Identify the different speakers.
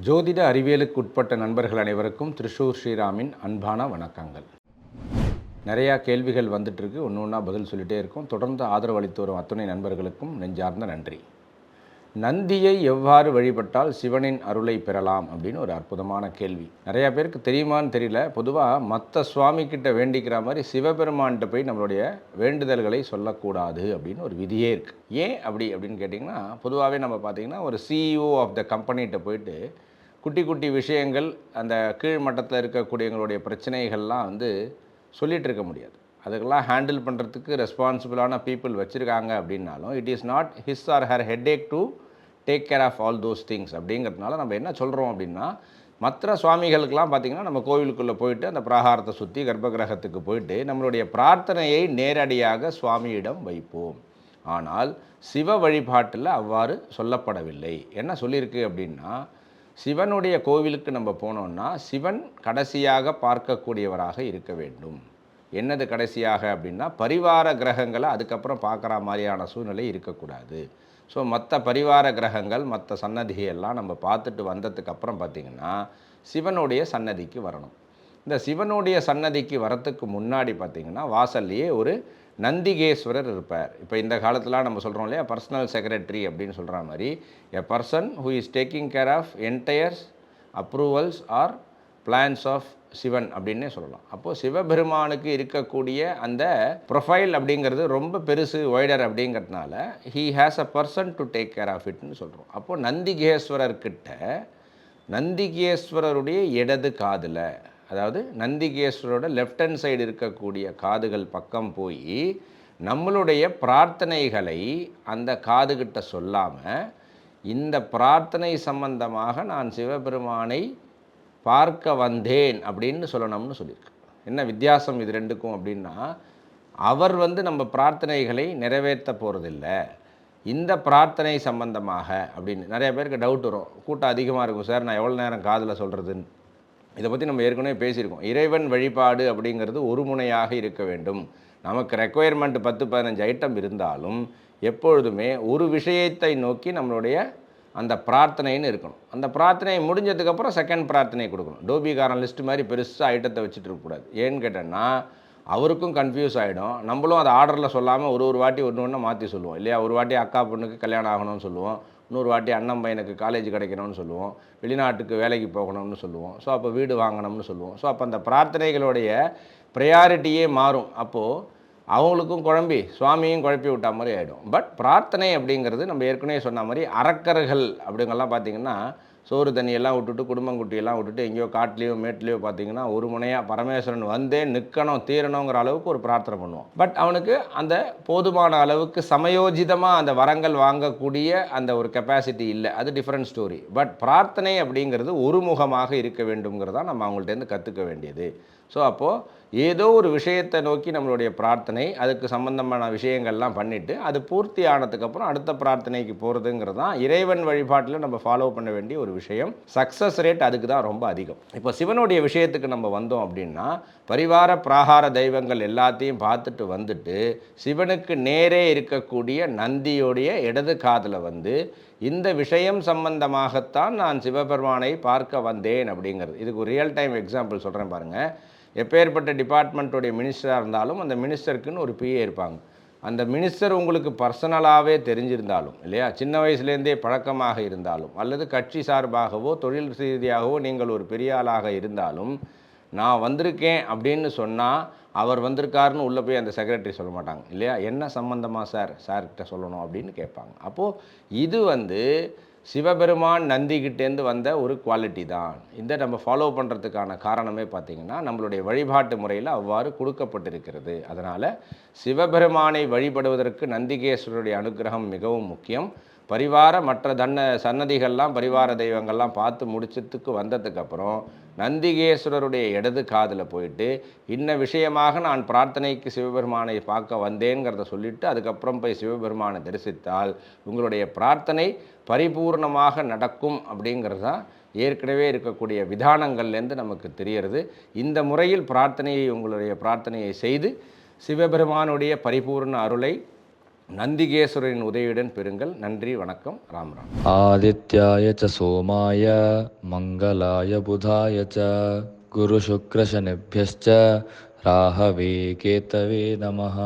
Speaker 1: ஜோதிட அறிவியலுக்கு உட்பட்ட நண்பர்கள் அனைவருக்கும் திருஷூர் ஸ்ரீராமின் அன்பான வணக்கங்கள். நிறையா கேள்விகள் வந்துட்டுருக்கு, ஒன்று ஒன்றா பதில் சொல்லிகிட்டே இருக்கும். தொடர்ந்து ஆதரவு அளித்து வரும் அத்துணை நண்பர்களுக்கும் நெஞ்சார்ந்த நன்றி. நந்தியை எவ்வாறு வழிபட்டால் சிவனின் அருளை பெறலாம் அப்படின்னு ஒரு அற்புதமான கேள்வி. நிறையா பேருக்கு தெரியுமான்னு தெரியல. பொதுவாக மற்ற சுவாமிக்கிட்ட வேண்டிக்கிற மாதிரி சிவபெருமான்கிட்ட போய் நம்மளுடைய வேண்டுதல்களை சொல்லக்கூடாது அப்படின்னு ஒரு விதியே இருக்குது. ஏன் அப்படின்னு கேட்டிங்கன்னா, பொதுவாகவே நம்ம பார்த்திங்கன்னா ஒரு சிஇஓ ஆஃப் த கம்பெனிகிட்ட போயிட்டு குட்டி குட்டி விஷயங்கள், அந்த கீழ் மட்டத்தில் இருக்கக்கூடியவங்களுடைய பிரச்சனைகள்லாம் சொல்லிகிட்டு இருக்க முடியாது. அதுக்கெல்லாம் ஹேண்டில் பண்ணுறதுக்கு ரெஸ்பான்சிபிளான பீப்புள் வச்சுருக்காங்க அப்படின்னாலும், it is not his or her headache to take care of all those things. அப்படிங்கிறதுனால நம்ம என்ன சொல்கிறோம் அப்படின்னா, மற்ற சுவாமிகளுக்கெல்லாம் பார்த்திங்கன்னா நம்ம கோவிலுக்குள்ளே போயிட்டு அந்த பிராகாரத்தை சுற்றி கர்ப்பகிரகத்துக்கு போயிட்டு நம்மளுடைய பிரார்த்தனையை நேரடியாக சுவாமியிடம் வைப்போம். ஆனால் சிவ வழிபாட்டில் அவ்வாறு சொல்லப்படவில்லை. என்ன சொல்லியிருக்கு அப்படின்னா, சிவனுடைய கோவிலுக்கு நம்ம போனோம்னா சிவன் கடைசியாக பார்க்கக்கூடியவராக இருக்க வேண்டும். என்னது கடைசியாக அப்படின்னா, பரிவார கிரகங்களை அதுக்கப்புறம் பார்க்குற மாதிரியான சூழ்நிலை இருக்கக்கூடாது. ஸோ மற்ற பரிவார கிரகங்கள், மற்ற சன்னதியெல்லாம் நம்ம பார்த்துட்டு வந்ததுக்கப்புறம் பார்த்திங்கன்னா சிவனுடைய சன்னதிக்கு வரணும். இந்த சிவனுடைய சன்னதிக்கு வரத்துக்கு முன்னாடி பார்த்திங்கன்னா வாசல்லையே ஒரு நந்திகேஸ்வரர் இருப்பார். இப்போ இந்த காலத்தில் நம்ம சொல்கிறோம் இல்லையா, பர்சனல் செக்ரட்டரி அப்படின்னு சொல்கிற மாதிரி, a person who is taking care of entires approvals or plans of Sivan அப்படின்னே சொல்லலாம். அப்போது சிவபெருமானுக்கு இருக்கக்கூடிய அந்த ப்ரொஃபைல் அப்படிங்கிறது ரொம்ப பெருசு, ஒய்டர் அப்படிங்கிறதுனால he has a person to take care of இட்னு சொல்கிறோம். அப்போது நந்திகேஸ்வரர்கிட்ட நந்திகேஸ்வரருடைய இடது காதில், அதாவது நந்திகேஸ்வரோட லெஃப்ட் ஹேண்ட் சைடு இருக்கக்கூடிய காதுகள் பக்கம் போய் நம்மளுடைய பிரார்த்தனைகளை அந்த காதுகிட்ட சொல்லாமல், இந்த பிரார்த்தனை சம்பந்தமாக நான் சிவபெருமானை பார்க்க வந்தேன் அப்படின்னு சொல்லணும்னு சொல்லியிருக்கு. என்ன வித்தியாசம் இது ரெண்டுக்கும் அப்படின்னா, அவர் நம்ம பிரார்த்தனைகளை நிறைவேற்ற போகிறதில்ல, இந்த பிரார்த்தனை சம்பந்தமாக அப்படின்னு. நிறைய பேருக்கு டவுட் வரும், கூட்டம் அதிகமாக இருக்கும் சார், நான் எவ்வளோ நேரம் காதில் சொல்கிறதுன்னு. இதை பற்றி நம்ம ஏற்கனவே பேசியிருக்கோம். இறைவன் வழிபாடு அப்படிங்கிறது ஒரு முனையாக இருக்க வேண்டும். நமக்கு ரெக்குயர்மெண்ட் 10-15 ஐட்டம் இருந்தாலும் எப்பொழுதுமே ஒரு விஷயத்தை நோக்கி நம்மளுடைய அந்த பிரார்த்தனைன்னு இருக்கணும். அந்த பிரார்த்தனை முடிஞ்சதுக்கப்புறம் செகண்ட் பிரார்த்தனை கொடுக்கணும். டோபிகாரன் லிஸ்ட் மாதிரி பெருசாக ஐட்டத்தை வச்சுட்டு இருக்கக்கூடாது. ஏன்னு கேட்டேன்னா அவருக்கும் கன்ஃபியூஸ் ஆகிடும். நம்மளும் அதை ஆர்டரில் சொல்லாமல் ஒரு வாட்டி ஒன்று மாற்றி சொல்லுவோம் இல்லையா. ஒரு வாட்டி அக்கா பொண்ணுக்கு கல்யாணம் ஆகணும்னு சொல்லுவோம், இன்னொரு வாட்டி அண்ணன் பையனுக்கு காலேஜ் கிடைக்கணும்னு சொல்லுவோம், வெளிநாட்டுக்கு வேலைக்கு போகணும்னு சொல்லுவோம், ஸோ அப்போ வீடு வாங்கணும்னு சொல்லுவோம். ஸோ அப்போ அந்த பிரார்த்தனைகளுடைய ப்ரையாரிட்டியே மாறும். அப்போது அவங்களுக்கும் குழம்பி சுவாமியும் குழப்பி விட்டா மாதிரி ஆகிடும். பட் பிரார்த்தனை அப்படிங்கிறது நம்ம ஏற்கனவே சொன்ன மாதிரி அரக்கர்கள் அப்படிங்கெல்லாம் பார்த்திங்கன்னா சோறு தண்ணியெல்லாம் விட்டுட்டு குடும்பங்குட்டியெல்லாம் விட்டுட்டு எங்கேயோ காட்டிலையோ மேட்லேயோ பார்த்திங்கன்னா ஒரு முனையாக பரமேஸ்வரன் வந்தே நிற்கணும் தீரணுங்கிற அளவுக்கு ஒரு பிரார்த்தனை பண்ணுவோம். பட் அவனுக்கு அந்த போதுமான அளவுக்கு சமயோஜிதமாக அந்த வரங்கள் வாங்கக்கூடிய அந்த ஒரு கெப்பாசிட்டி இல்லை. அது டிஃப்ரெண்ட் ஸ்டோரி. பட் பிரார்த்தனை அப்படிங்கிறது ஒருமுகமாக இருக்க வேண்டும்ங்கிறதான் நம்ம அவங்கள்ட்டேருந்து கற்றுக்க வேண்டியது. ஸோ அப்போது ஏதோ ஒரு விஷயத்தை நோக்கி நம்மளுடைய பிரார்த்தனை, அதுக்கு சம்பந்தமான விஷயங்கள்லாம் பண்ணிவிட்டு அது பூர்த்தி ஆனதுக்கப்புறம் அடுத்த பிரார்த்தனைக்கு போகிறதுங்கிறது தான் இறைவன் வழிபாட்டில் நம்ம ஃபாலோ பண்ண வேண்டிய ஒரு விஷயம். சக்ஸஸ் ரேட் அதுக்கு தான் ரொம்ப அதிகம். இப்போ சிவனுடைய விஷயத்துக்கு நம்ம வந்தோம் அப்படின்னா, பரிவார பிராகார தெய்வங்கள் எல்லாத்தையும் பார்த்துட்டு வந்துட்டு சிவனுக்கு நேரே இருக்கக்கூடிய நந்தியோடைய இடது காதில் இந்த விஷயம் சம்பந்தமாகத்தான் நான் சிவபெருமானை பார்க்க வந்தேன் அப்படிங்கிறது. இதுக்கு ஒரு ரியல் டைம் எக்ஸாம்பிள் சொல்கிறேன் பாருங்கள். எப்பேற்பட்ட டிபார்ட்மெண்ட்டுடைய மினிஸ்டராக இருந்தாலும் அந்த மினிஸ்டருக்குன்னு ஒரு பிஏ இருப்பாங்க. அந்த மினிஸ்டர் உங்களுக்கு பர்சனலாகவே தெரிஞ்சிருந்தாலும் இல்லையா, சின்ன வயசுலேருந்தே பழக்கமாக இருந்தாலும், அல்லது கட்சி சார்பாகவோ தொழில் ரீதியாகவோ நீங்கள் ஒரு பெரிய ஆளாக இருந்தாலும், நான் வந்திருக்கேன் அப்படின்னு சொன்னால் அவர் வந்திருக்காருன்னு உள்ளே போய் அந்த செக்ரட்டரி சொல்ல மாட்டாங்க இல்லையா. என்ன சம்மந்தமாக சார்கிட்ட சொல்லணும் அப்படின்னு கேட்பாங்க. அப்போது இது சிவபெருமான் நந்திக்கிட்டேருந்து வந்த ஒரு குவாலிட்டி தான். நம்ம ஃபாலோ பண்ணுறதுக்கான காரணமே பார்த்திங்கன்னா நம்மளுடைய வழிபாட்டு முறையில் அவ்வாறு கொடுக்கப்பட்டிருக்கிறது. அதனால் சிவபெருமானை வழிபடுவதற்கு நந்திகேஸ்வரருடைய அனுகிரகம் மிகவும் முக்கியம். பரிவார மற்ற சன்னதிகள்லாம் பரிவார தெய்வங்கள்லாம் பார்த்து முடிச்சதுக்கு வந்ததுக்கப்புறம் நந்திகேஸ்வரருடைய இடது காதில் போயிட்டு இன்ன விஷயமாக நான் பிரார்த்தனைக்கு சிவபெருமானை பார்க்க வந்தேங்கிறத சொல்லிவிட்டு அதுக்கப்புறம் போய் சிவபெருமானை தரிசித்தால் உங்களுடைய பிரார்த்தனை பரிபூர்ணமாக நடக்கும் அப்படிங்கிறது தான் ஏற்கனவே இருக்கக்கூடிய விதானங்கள்லேருந்து நமக்கு தெரிகிறது. இந்த முறையில் உங்களுடைய பிரார்த்தனையை செய்து சிவபெருமானுடைய பரிபூர்ண அருளை நந்திகேஸ்வரரின் உதவியுடன் பெறுங்கள். நன்றி, வணக்கம், ராம் ராம்.
Speaker 2: ஆதித்யாய ச சோமாய மங்களாய புதாய ச குரு சுக்ர சனிப்யஸ்ச ராகவே கேதவே நமः.